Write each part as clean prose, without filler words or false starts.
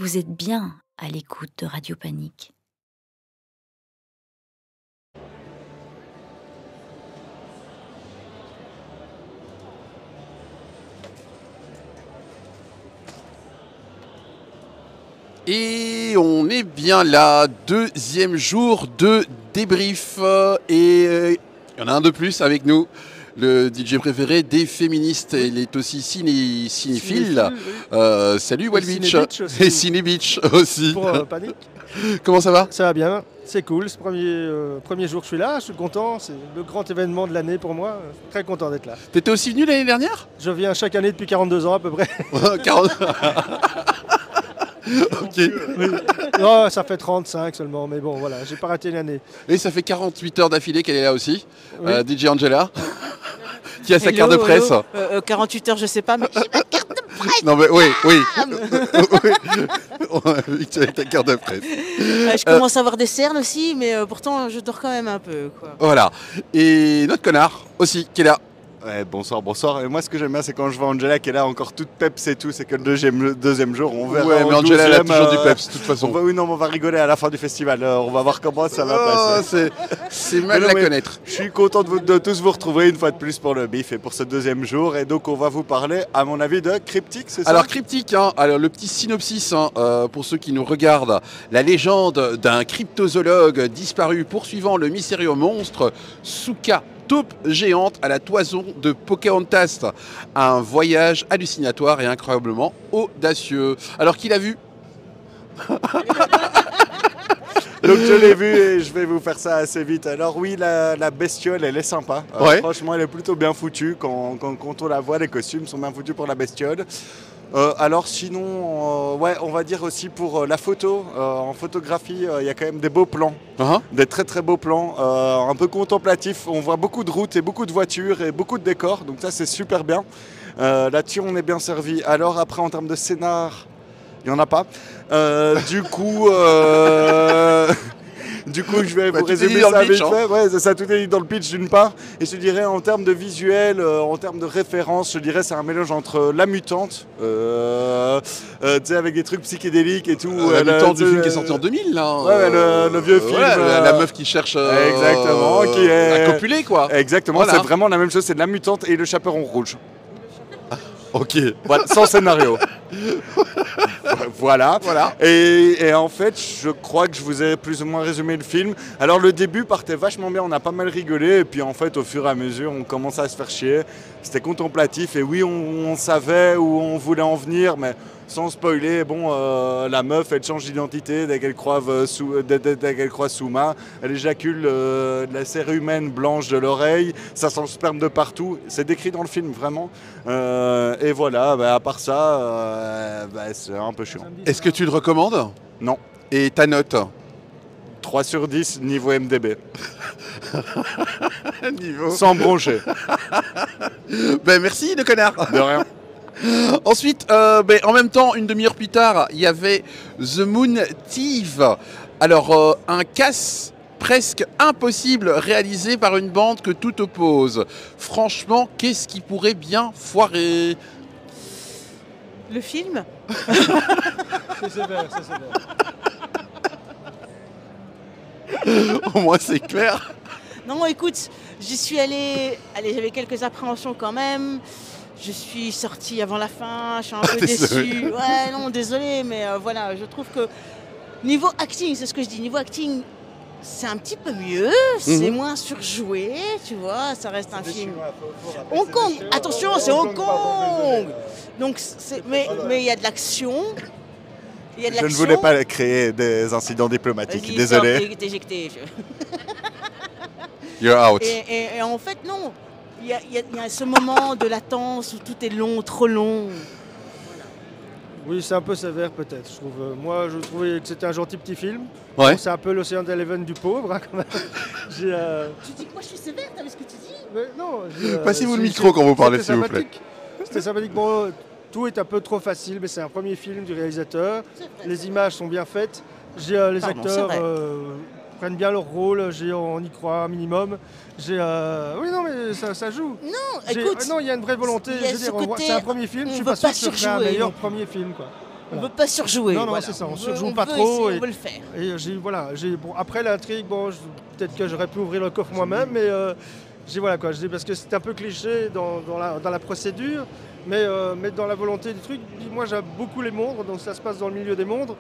Vous êtes bien à l'écoute de Radio Panique. Et on est bien là, deuxième jour de débrief. Et il y en a un de plus avec nous, le DJ préféré des féministes. Il est aussi cinéphile. Oui. Salut Walwitch. Et Ciné Beach aussi. Pour Panique. Comment ça va? Ça va bien, c'est cool. Ce premier jour que je suis là, je suis content. C'est le grand événement de l'année pour moi. Très content d'être là. T'étais aussi venu l'année dernière? Je viens chaque année depuis 42 ans à peu près. 40... Ok. Oui. Non, ça fait 35 seulement, mais bon, voilà, j'ai pas raté une année. Et ça fait 48 heures d'affilée qu'elle est là aussi, oui. DJ Angela, qui a sa carte de presse. 48 heures, je sais pas, mais j'ai ma carte de presse. Non, mais oui. On a vu que tu avais ta carte de presse. Je commence à avoir des cernes aussi, mais pourtant, je dors quand même un peu, quoi. Voilà. Et notre connard aussi, qui est là. Ouais, bonsoir. Et moi, ce que j'aime bien, c'est quand je vois Angela qui est là encore toute peps et tout. C'est que le deuxième jour, on verra. Ouais, mais Angela, elle a toujours du peps, de toute façon. On va rigoler à la fin du festival. On va voir comment ça va passer. C'est mal la connaître. Je suis content de tous vous retrouver une fois de plus pour le bif et pour ce deuxième jour. Et donc, on va vous parler, à mon avis, de Cryptique, c'est ça? Alors, Cryptique, alors, le petit synopsis, pour ceux qui nous regardent. La légende d'un cryptozoologue disparu poursuivant le mystérieux monstre Souka, taupe géante à la toison de Pocahontas. Un voyage hallucinatoire et incroyablement audacieux. Alors, qui l'a vu? Donc je l'ai vu et je vais vous faire ça assez vite. Alors oui, la bestiole, elle est sympa. Ouais. Franchement, elle est plutôt bien foutue. Quand on la voit, les costumes sont bien foutus pour la bestiole. Alors sinon, ouais, on va dire aussi pour la photo. En photographie, il y a quand même des beaux plans. Des très très beaux plans, un peu contemplatifs. On voit beaucoup de routes et beaucoup de voitures et beaucoup de décors. Donc ça, c'est super bien. Là-dessus, on est bien servi. Alors après, en termes de scénar... Il n'y en a pas. Du coup, je vais vous résumer ça vite fait. Ouais, ça, tout est dit dans le pitch d'une part. Et je dirais en termes de visuel, en termes de référence, je dirais c'est un mélange entre La Mutante, tu sais, avec des trucs psychédéliques et tout. La Mutante du film qui est sorti en 2000, là. Ouais, le vieux film. La meuf qui cherche exactement, qui est... à copuler, quoi. Exactement, voilà. C'est vraiment la même chose. C'est de La Mutante et Le Chaperon Rouge. Ok. Voilà, sans scénario. Voilà. Et en fait, je crois que je vous ai plus ou moins résumé le film. Alors le début partait vachement bien, on a pas mal rigolé. Et puis en fait, au fur et à mesure, on commençait à se faire chier. C'était contemplatif. Et oui, on savait où on voulait en venir, mais sans spoiler, bon, la meuf, elle change d'identité dès qu'elle croise Souma. Elle éjacule de la cère humaine blanche de l'oreille. Ça sent le sperme de partout. C'est décrit dans le film, vraiment. Et voilà, à part ça, c'est un peu chiant. Est-ce que tu le recommandes? Non. Et ta note? 3 sur 10, niveau MDB. Niveau... Sans broncher. Merci, le connard. De rien. Ensuite, en même temps, une demi-heure plus tard, il y avait The Moon Thief. Alors, un casse presque impossible réalisé par une bande que tout oppose. Franchement, qu'est-ce qui pourrait bien foirer? Le film? C'est sévère. Au moins, c'est clair. Non, écoute, j'y suis allée... Allez, j'avais quelques appréhensions quand même. Je suis sortie avant la fin, je suis un peu déçue. Ouais, non, désolé, mais voilà, je trouve que niveau acting, c'est ce que je dis, niveau acting, c'est un petit peu mieux, c'est moins surjoué, tu vois, ça reste un film. Hong Kong, attention, c'est Hong Kong. Donc, mais il y a de l'action. Je ne voulais pas créer des incidents diplomatiques, désolé. T'es éjecté. You're out. Et en fait, non. Il y a ce moment de latence où tout est long, trop long. Voilà. Oui, c'est un peu sévère peut-être, je trouve. Moi, je trouvais que c'était un gentil petit film. Ouais. Bon, c'est un peu l'Océan Eleven du pauvre, hein, quand même. Tu dis que moi je suis sévère, t'as vu ce que tu dis? Mais non. Passez-vous le micro quand vous parlez, s'il vous plaît. C'était sympathique. Bon, tout est un peu trop facile, mais c'est un premier film du réalisateur. Les images sont bien faites. Les acteurs prennent bien leur rôle, on y croit un minimum. Oui, non, mais ça joue. Non, écoute. Non, il y a une vraie volonté. C'est un premier film, je suis pas sûr que ce serait un meilleur premier film, quoi. On ne veut pas surjouer. Non, voilà. c'est ça, on veut- surjoue on pas veut trop. essayer, on veut le faire. Et bon, après l'intrigue, bon, peut-être que j'aurais pu ouvrir le coffre moi-même, mais parce que c'est un peu cliché dans la procédure, mais dans la volonté du truc, moi j'aime beaucoup les mondes, donc ça se passe dans le milieu des mondes.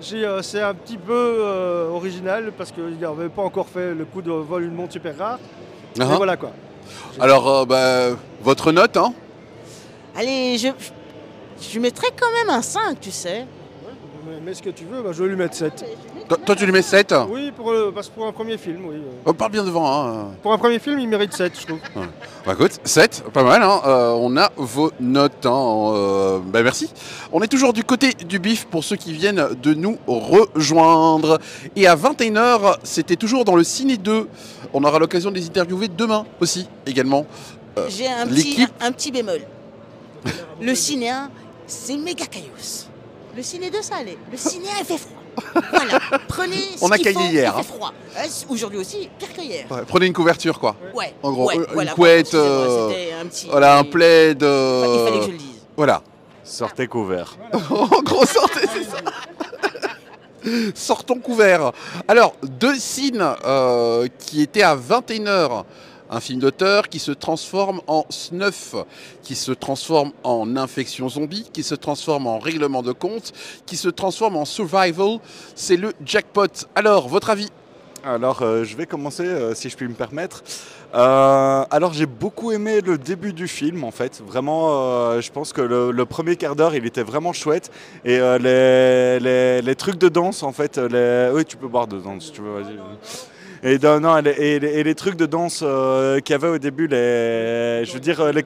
C'est un petit peu original parce qu'il n'avait pas encore fait le coup de vol une montre super rare. Et voilà quoi. Alors, votre note, hein? Allez, je mettrais quand même un 5, tu sais. Mais ce que tu veux, je vais lui mettre 7. Toi, tu lui mets 7? Oui, parce que pour un premier film, oui. Parle bien devant, hein. Pour un premier film, il mérite 7, je trouve. Ouais. Bah écoute, 7, pas mal, hein. On a vos notes, hein. Merci. On est toujours du côté du bif pour ceux qui viennent de nous rejoindre. Et à 21h, c'était toujours dans le Ciné 2. On aura l'occasion de les interviewer demain aussi, également. J'ai un petit bémol. Le ciné 1, c'est méga caillousse. Le ciné 2, ça allait. Le ciné 1, il fait froid. Voilà, prenez ce On a qu'il caillé faut, hier, il fait froid. Aujourd'hui aussi, pire que hier. Ouais, prenez une couverture, quoi. Ouais. En gros, une voilà, couette, c'était un petit... voilà, un plaid. Il fallait que je le dise. Voilà. Sortez couvert. En gros, sortez, c'est ça. Sortons couverts. Alors, deux signes qui étaient à 21h. Un film d'auteur qui se transforme en snuff, qui se transforme en infection zombie, qui se transforme en règlement de compte, qui se transforme en survival. C'est le jackpot. Alors, votre avis? Alors, je vais commencer, si je puis me permettre. Alors, j'ai beaucoup aimé le début du film, en fait. Vraiment, je pense que le premier quart d'heure, il était vraiment chouette. Et les trucs de danse, en fait, oui, tu peux boire dedans, si tu veux, vas-y. Et les trucs de danse qu'il y avait au début, les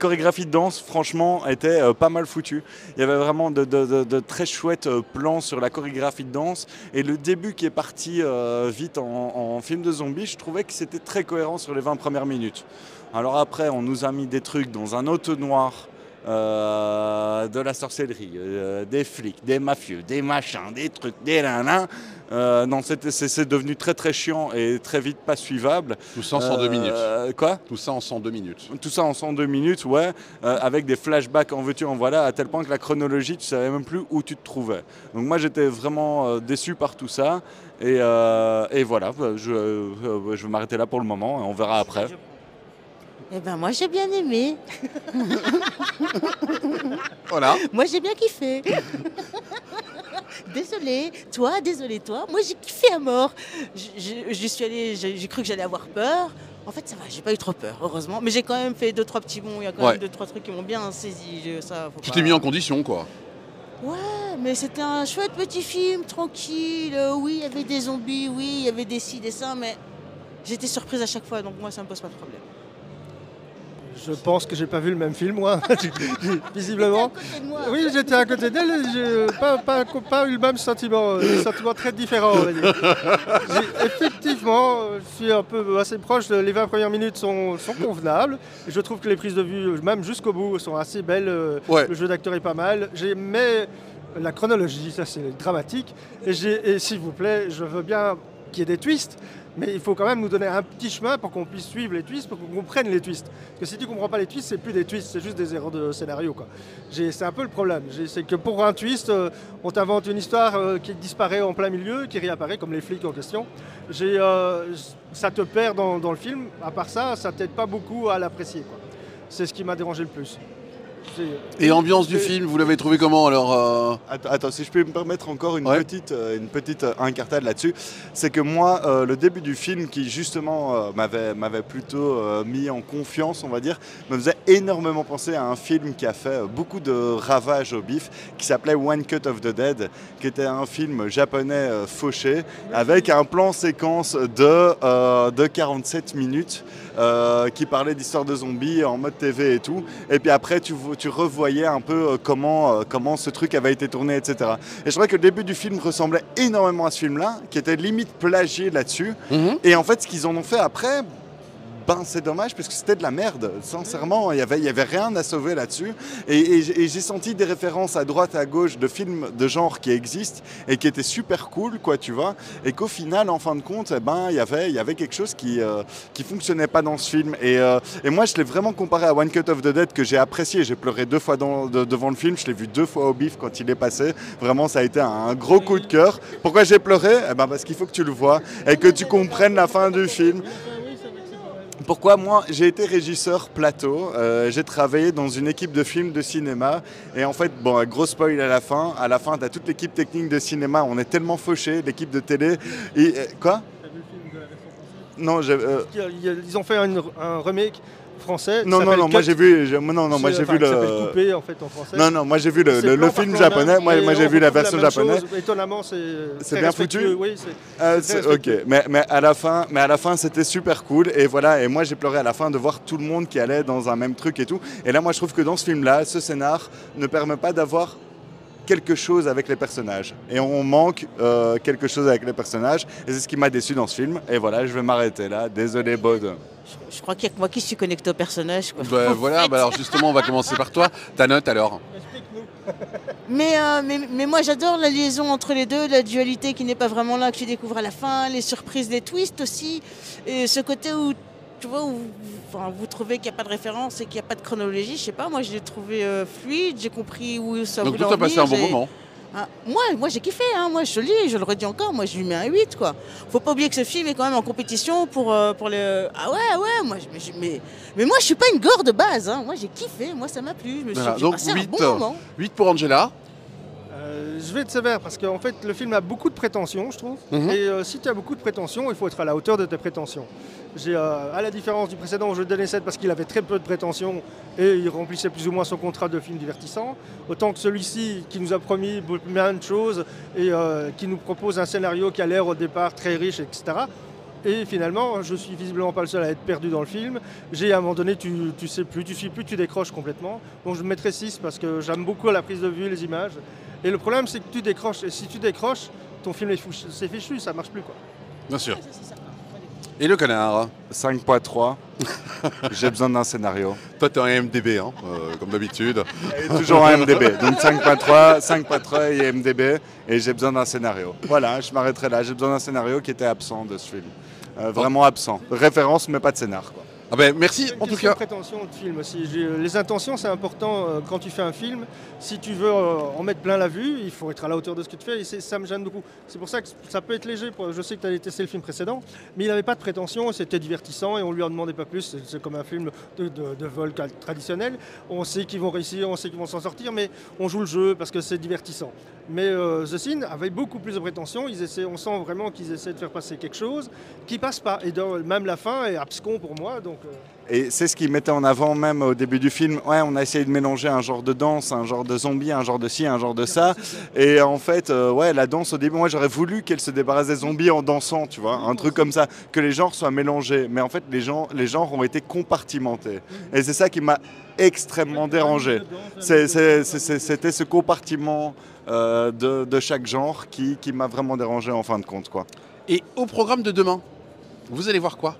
chorégraphies de danse, franchement, étaient pas mal foutues. Il y avait vraiment de très chouettes plans sur la chorégraphie de danse. Et le début qui est parti vite en film de zombies, je trouvais que c'était très cohérent sur les 20 premières minutes. Alors après, on nous a mis des trucs dans un auto noir. De la sorcellerie, des flics, des mafieux, des machins, des trucs, des nanans. Non, c'est devenu très très chiant et très vite pas suivable. Tout ça en 102 minutes. Quoi? Tout ça en 102 minutes. Tout ça en 102 minutes, ouais, avec des flashbacks en veux-tu en voilà, à tel point que la chronologie, tu savais même plus où tu te trouvais. Donc moi j'étais vraiment déçu par tout ça. Et voilà, je vais m'arrêter là pour le moment, et on verra après. Eh ben moi j'ai bien aimé. Voilà. Moi j'ai bien kiffé. Désolé toi. Moi j'ai kiffé à mort. J'y suis allée, j'ai cru que j'allais avoir peur. En fait ça va, j'ai pas eu trop peur, heureusement. Mais j'ai quand même fait 2-3 petits bons. Il y a quand même 2-3 trucs qui m'ont bien saisi. Tu t'es mis en condition, quoi. Ouais, mais c'était un chouette petit film, tranquille. Oui, il y avait des zombies, oui, il y avait des ci, des ça, mais j'étais surprise à chaque fois, donc moi ça me pose pas de problème. Je pense que j'ai pas vu le même film, moi, visiblement. T'étais à côté de moi. Oui, j'étais à côté d'elle et j'ai pas eu le même sentiment, des sentiments très différents, on va dire. Effectivement, je suis un peu assez proche, les 20 premières minutes sont convenables. Et je trouve que les prises de vue, même jusqu'au bout, sont assez belles. Le jeu d'acteur est pas mal. Mais la chronologie, ça c'est dramatique. Et s'il vous plaît, je veux bien qu'il y ait des twists. Mais il faut quand même nous donner un petit chemin pour qu'on puisse suivre les twists, pour qu'on comprenne les twists. Parce que si tu ne comprends pas les twists, c'est plus des twists, c'est juste des erreurs de scénario, quoi. C'est un peu le problème. C'est que pour un twist, on t'invente une histoire qui disparaît en plein milieu, qui réapparaît, comme les flics en question. Ça te perd dans le film. À part ça, ça t'aide pas beaucoup à l'apprécier, quoi. C'est ce qui m'a dérangé le plus. Et l'ambiance du film, vous l'avez trouvé comment alors Attends, si je peux me permettre encore une petite incartade là-dessus, c'est que moi, le début du film qui justement m'avait plutôt mis en confiance, on va dire, me faisait énormément penser à un film qui a fait beaucoup de ravages au bif, qui s'appelait One Cut of the Dead, qui était un film japonais fauché, avec un plan séquence de 47 minutes, qui parlait d'histoire de zombies en mode TV et tout, et puis après tu revoyais un peu comment ce truc avait été tourné, etc. Et je trouvais que le début du film ressemblait énormément à ce film-là, qui était limite plagié là-dessus. Et en fait, ce qu'ils en ont fait après, ben c'est dommage parce que c'était de la merde. Sincèrement, il y avait rien à sauver là-dessus. Et j'ai senti des références à droite et à gauche de films de genre qui existent et qui étaient super cool, quoi, tu vois. Et qu'au final, en fin de compte, il y avait quelque chose qui fonctionnait pas dans ce film. Et moi, je l'ai vraiment comparé à One Cut of the Dead que j'ai apprécié. J'ai pleuré 2 fois devant le film. Je l'ai vu 2 fois au bif quand il est passé. Vraiment, ça a été un gros coup de cœur. Pourquoi j'ai pleuré? Parce qu'il faut que tu le vois et que tu comprennes la fin du film. Pourquoi moi j'ai été régisseur plateau, j'ai travaillé dans une équipe de films de cinéma et en fait, bon, gros spoil à la fin tu as toute l'équipe technique de cinéma, on est tellement fauchés, l'équipe de télé, et, quoi? Non, ils ont fait un remake français. Non, moi j'ai vu le. Coupé, en fait, en français. Non, moi j'ai vu le film japonais. Moi j'ai vu la version japonaise. Étonnamment, c'est bien foutu. Oui, ok, mais à la fin, c'était super cool. Et voilà, et moi j'ai pleuré à la fin de voir tout le monde qui allait dans un même truc et tout. Et là, moi je trouve que dans ce film-là, ce scénar ne permet pas d'avoir quelque chose avec les personnages. Et on manque quelque chose avec les personnages. Et c'est ce qui m'a déçu dans ce film. Et voilà, je vais m'arrêter là. Désolé, Bod. Je crois qu'il n'y a que moi qui suis connecté au personnage. Quoi. Voilà, alors justement, on va commencer par toi. Ta note alors? Mais moi j'adore la liaison entre les deux, la dualité qui n'est pas vraiment là, que tu découvres à la fin, les surprises, les twists aussi. Et ce côté où, tu vois, vous trouvez qu'il n'y a pas de référence et qu'il n'y a pas de chronologie, je sais pas, moi je l'ai trouvé fluide, j'ai compris où ça voulait en venir. Donc tu as passé un bon moment? Moi j'ai kiffé, hein. Moi je le redis encore, moi je lui mets un 8 quoi. Faut pas oublier que ce film est quand même en compétition pour le... Ah ouais, mais moi je suis pas une gore de base, hein. Moi j'ai kiffé, moi ça m'a plu, j'ai passé un bon moment. 8 pour Angela. Je vais être sévère parce qu'en fait le film a beaucoup de prétentions, je trouve. Et si tu as beaucoup de prétentions, il faut être à la hauteur de tes prétentions. À la différence du précédent, je donnais 7 parce qu'il avait très peu de prétentions et il remplissait plus ou moins son contrat de film divertissant. Autant que celui-ci qui nous a promis plein de choses et qui nous propose un scénario qui a l'air au départ très riche, etc. Et finalement, je suis visiblement pas le seul à être perdu dans le film. À un moment donné, tu sais plus, tu suis plus, tu décroches complètement. Donc je mettrais 6 parce que j'aime beaucoup la prise de vue, les images. Et le problème, c'est que tu décroches. Et si tu décroches, ton film c'est fichu, ça marche plus, quoi. Bien sûr. Et le canard? 5.3. J'ai besoin d'un scénario. Toi, t'es un MDB, hein, comme d'habitude. Et toujours un MDB. Donc 5.3 et MDB. Et j'ai besoin d'un scénario. Voilà, je m'arrêterai là. J'ai besoin d'un scénario qui était absent de ce film. Vraiment absent. Référence, mais pas de scénar, quoi. Ah ben, merci en tout cas. Prétention de film aussi. Les intentions, c'est important quand tu fais un film. Si tu veux en mettre plein la vue, il faut être à la hauteur de ce que tu fais. Et ça me gêne beaucoup. C'est pour ça que ça peut être léger. Je sais que tu as testé le film précédent, mais il n'avait pas de prétention. C'était divertissant et on lui en demandait pas plus. C'est comme un film de vol traditionnel. On sait qu'ils vont réussir, on sait qu'ils vont s'en sortir, mais on joue le jeu parce que c'est divertissant. Mais The Sin avait beaucoup plus de prétention. On sent vraiment qu'ils essaient de faire passer quelque chose qui passe pas. Et même la fin est abscon pour moi. Donc, Et c'est ce qu'ils mettaient en avant même au début du film. Ouais, on a essayé de mélanger un genre de danse, un genre de zombie, un genre de ci, un genre de ça. Et en fait, ouais, la danse au début, moi j'aurais voulu qu'elle se débarrasse des zombies en dansant, tu vois, un truc comme ça, que les genres soient mélangés. Mais en fait, les genres ont été compartimentés. Et c'est ça qui m'a extrêmement dérangé. C'était ce compartiment de chaque genre qui m'a vraiment dérangé en fin de compte, quoi. Et au programme de demain, vous allez voir quoi?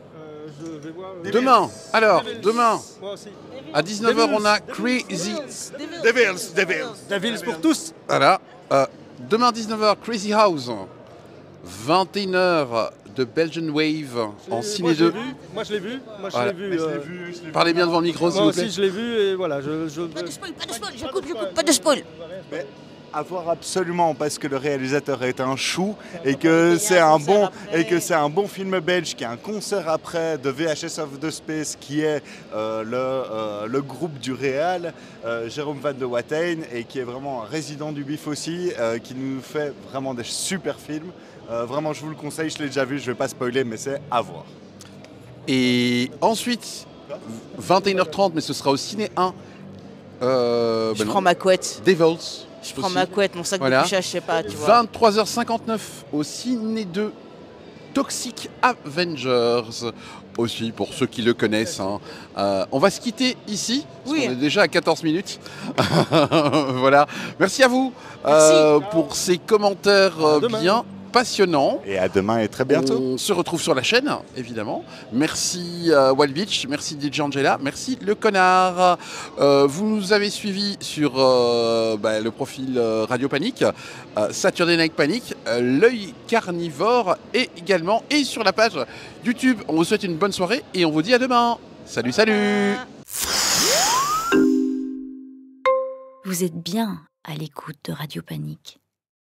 je vais voir, Demain, alors, Devils. demain, Moi aussi. à 19h, on a Crazy... Devils pour tous. Voilà. Demain, 19h, Crazy House. 21h de Belgian Wave en Ciné 2. Moi, je l'ai vu. Voilà. Je l'ai vu. Parlez bien devant le micro, s'il Moi vous plaît. aussi, je l'ai vu et voilà. Pas de spoil, je coupe, pas de spoil. Mais à voir absolument parce que le réalisateur est un chou et que c'est un bon film belge qui a un concert après de VHS of the Space qui est le groupe du réal Jérôme Van de Watein et qui est vraiment un résident du bif aussi qui nous fait vraiment des super films. Vraiment je vous le conseille, je l'ai déjà vu, je vais pas spoiler mais c'est à voir. Et ensuite, 21h30, mais ce sera au Ciné 1. Je prends ma couette. Devils. Je prends ma couette, mon sac Voilà. de couchage, je sais pas, tu vois. 23h59 au Ciné 2, Toxic Avengers. Aussi, pour ceux qui le connaissent. Hein. On va se quitter ici, parce qu'on est déjà à 14 minutes. Voilà. Merci à vous Merci. pour ces commentaires bien. passionnant. Et à demain et très bientôt. On se retrouve sur la chaîne, évidemment. Merci Wild Beach, merci DJ Angela, merci Le Connard. Vous nous avez suivis sur le profil Radio Panique, Saturday Night Panic, L'œil carnivore et également et sur la page YouTube. On vous souhaite une bonne soirée et on vous dit à demain. Salut, salut. Vous êtes bien à l'écoute de Radio Panique.